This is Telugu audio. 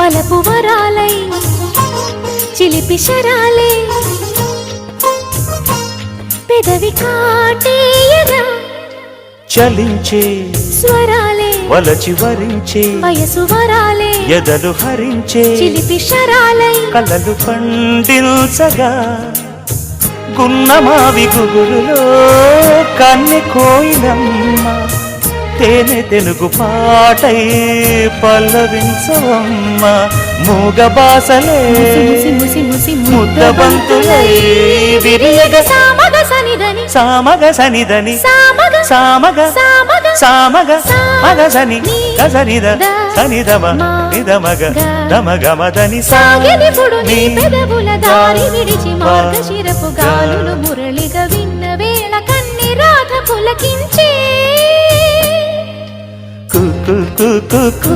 వలపు వరాలై చిలిపి శరాలే పెదవి కాటేయగా చలించే స్వరాలే వలచి వరించే వయసు వరాలే ఎదలు హరించే చిలిపి శరాలై కలలు పండించగా గున్నమావి గుగురులో కన్నె కోయిలమ్మ తేనె తెనుగు పాటై పల్లవించవమ్మ మూగ బాసలే ముద్ద బంతులై విరియగ సామగ సనిదని సామగ సనిదని సామగ సామగ సామగ సామగ మగ సని గసనిద సనిదమ నిదమగ దమగమదని సాగెదిపుడు నీ పెదవుల దారి విడిచి మార్గశిరపు గాలులు మురళిగా విన్న వేళ కన్ని రాధ పులకించే కు కు కు కు